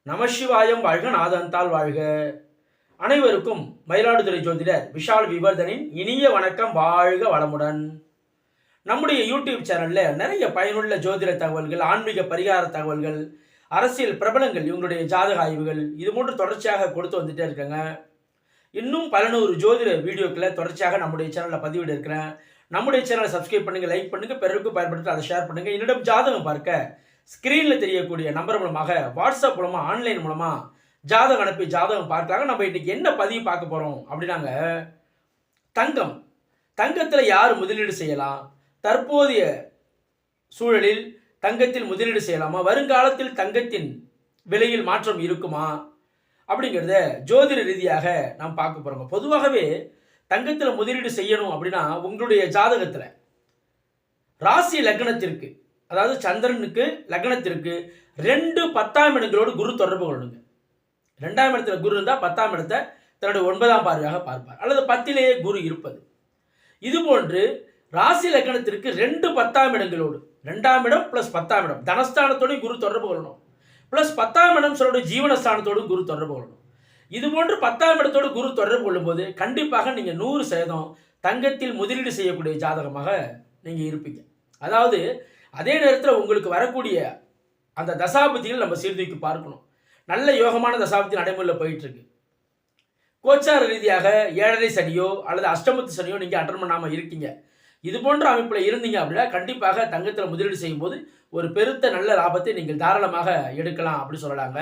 நமசிவாயம் வாழ்க, நாதந்தால் வாழ்க. அனைவருக்கும் மயிலாடுதுறை ஜோதிடர் விஷால் விவர்தனின் இனிய வணக்கம். வாழ்க வளமுடன். நம்முடைய யூடியூப் சேனல்ல நிறைய பயனுள்ள ஜோதிட தகவல்கள், ஆன்மீக பரிகார தகவல்கள், அரசியல் பிரபலங்கள் இவங்களுடைய ஜாதக ஆய்வுகள் இது போன்று தொடர்ச்சியாக கொடுத்து வந்துட்டே இருக்காங்க. இன்னும் பல நூறு ஜோதிட வீடியோக்களை தொடர்ச்சியாக நம்முடைய சேனலில் பதிவிட இருக்கிறேன். நம்முடைய சேனலை சப்ஸ்கிரைப் பண்ணுங்க, லைக் பண்ணுங்க, பிறருக்கு பயன்படுத்தி அதை ஷேர் பண்ணுங்க. என்னிடம் ஜாதகம் பார்க்க ஸ்கிரீன்ல தெரியக்கூடிய நம்பர் மூலமாக, வாட்ஸ்அப் மூலமா, ஆன்லைன் மூலமா ஜாதகம் அனுப்பி ஜாதகம் பார்க்கலாங்க. நம்ம இன்னைக்கு என்ன பதிவு பார்க்க போறோம் அப்படின்னாங்க, தங்கத்தில் யார் முதலீடு செய்யலாம், தற்போதைய சூழலில் தங்கத்தில் முதலீடு செய்யலாமா, வருங்காலத்தில் தங்கத்தின் விலையில் மாற்றம் இருக்குமா அப்படிங்கிறத ஜோதிட ரீதியாக நாம் பார்க்க போறோம். பொதுவாகவே தங்கத்தில் முதலீடு செய்யணும் அப்படின்னா உங்களுடைய ஜாதகத்தில் ராசி லக்னத்திற்கு, அதாவது சந்திரனுக்கு லக்னத்திற்கு 2 10ஆம் இடங்களோடு குரு தொடர்பு கொள்ளுங்க. 2ஆம் இடத்துல குரு இருந்தால் 10ஆம் இடத்தை தன்னுடைய 9ஆம் பார்வையாக பார்ப்பார், அல்லது 10லேயே குரு இருப்பது. இது போன்று ராசி லக்னத்திற்கு 2 10ஆம் இடங்களோடு, 2ஆம் இடம் பிளஸ் 10ஆம் இடம் தனஸ்தானத்தோடு குரு தொடர்பு கொள்ளணும், பிளஸ் 10ஆம் இடம் சொல்லுடைய ஜீவனஸ்தானத்தோடு குரு தொடர்பு கொள்ளணும். இது போன்று 10ஆம் இடத்தோடு குரு தொடர்பு கொள்ளும்போது கண்டிப்பாக நீங்கள் 100% தங்கத்தில் முதலீடு செய்யக்கூடிய ஜாதகமாக நீங்கள் இருப்பீங்க. அதாவது அதே நேரத்தில் உங்களுக்கு வரக்கூடிய அந்த தசாபதிகள் நம்ம சீர்தூக்கி பார்க்கணும். நல்ல யோகமான தசாபதி நடைமுறையில் போயிட்டு இருக்கு. கோச்சார ரீதியாக 7.5 சனியோ அல்லது அஷ்டமத்து சனியோ நீங்கள் அட்டன் பண்ணாமல் இருக்கீங்க. இது போன்ற அமைப்பில் இருந்தீங்க அப்படின்னா கண்டிப்பாக தங்கத்தில் முதலீடு செய்யும் போது ஒரு பெருத்த நல்ல லாபத்தை நீங்கள் தாராளமாக எடுக்கலாம் அப்படி சொல்லலாங்க.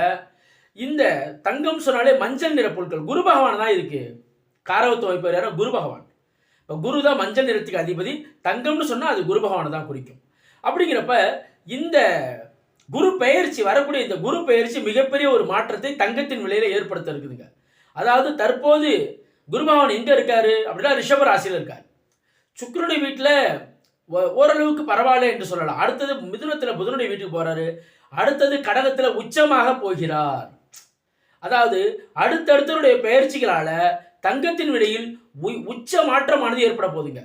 இந்த தங்கம் சொன்னாலே மஞ்சள் நிற பொருட்கள், குரு பகவான் தான் இருக்கு காரவத்துவம் வைப்பவர் யாரோ குரு பகவான். இப்போ குரு தான் மஞ்சள் நிறத்துக்கு அதிபதி. தங்கம்னு சொன்னால் அது குரு பகவானை தான் குறிக்கும். அப்படிங்கிறப்ப இந்த குரு பெயர்ச்சி, வரக்கூடிய இந்த குரு பெயர்ச்சி மிகப்பெரிய ஒரு மாற்றத்தை தங்கத்தின் விலையில ஏற்படுத்த இருக்குதுங்க. அதாவது தற்போது குரு பகவான் எங்க இருக்காரு அப்படின்னா ரிஷப ராசியில் இருக்காரு. சுக்கிரனுடைய வீட்டில் ஓரளவுக்கு பரவாயில்ல என்று சொல்லலாம். அடுத்தது மிதுனத்தில் புதனுடைய வீட்டுக்கு போறாரு. அடுத்தது கடகத்தில் உச்சமாக போகிறார். அதாவது அடுத்தடுத்தருடைய பெயர்ச்சிகளால தங்கத்தின் விலையில் உச்ச மாற்றமானது ஏற்பட போகுதுங்க.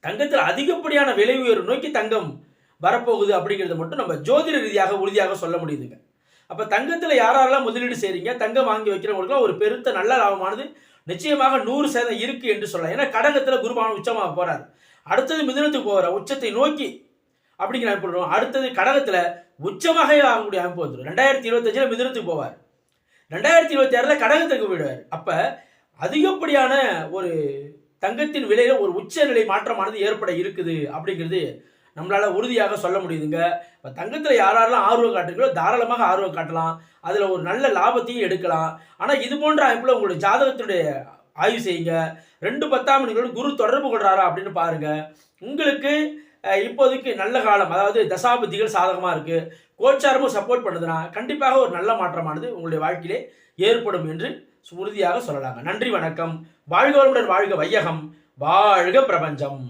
தங்கத்தில் அதிகப்படியான விலை உயர்வு நோக்கி தங்கம் வரப்போகுது அப்படிங்கிறத மட்டும் நம்ம ஜோதிட ரீதியாக உறுதியாக சொல்ல முடியுதுங்க. அப்போ தங்கத்தில் யாரெல்லாம் முதலீடு செய்றீங்க, தங்கம் வாங்கி வைக்கிறவங்களுக்குலாம் ஒரு பெருத்த நல்ல லாபமானது நிச்சயமாக 100% இருக்கு என்று சொல்லலாம். ஏன்னா கடகத்தில் குருபகவான் உச்சமாக போறாரு. அடுத்தது மிதுனத்துக்கு போகிறார், உச்சத்தை நோக்கி அப்படிங்கிற அமைப்பு பண்ணுறோம். அடுத்தது கடகத்தில் உச்சமாக ஆகக்கூடிய அமைப்பு வந்துடும். 2025 மிதுனத்துக்கு போவார், 2026 கடகத்துக்கு போயிடுவார். அப்போ அதிகப்படியான ஒரு தங்கத்தின் விலையில ஒரு உச்சநிலை மாற்றமானது ஏற்பட இருக்குது அப்படிங்கிறது நம்மளால உறுதியாக சொல்ல முடியுதுங்க. இப்போ தங்கத்தில் யாரெல்லாம் ஆர்வம் காட்டுறீங்களோ தாராளமாக ஆர்வம் காட்டலாம், அதில் ஒரு நல்ல லாபத்தையும் எடுக்கலாம். ஆனால் இது போன்ற அமைப்பில் உங்களுடைய ஜாதகத்துடைய ஆய்வு செய்யுங்க. 2 10ஆம் இடங்களோடு குரு தொடர்பு கொள்றாரா அப்படின்னு பாருங்க. உங்களுக்கு இப்போதைக்கு நல்ல காலம், அதாவது தசாபதிகள் சாதகமாக இருக்கு, கோச்சாரமும் சப்போர்ட் பண்ணுதுன்னா கண்டிப்பாக ஒரு நல்ல மாற்றமானது உங்களுடைய வாழ்க்கையிலே ஏற்படும் என்று உறுதியாக சொல்லலாங்க. நன்றி, வணக்கம். வாழ்க வளமுடன், வாழ்க வையகம், வாழ்க பிரபஞ்சம்.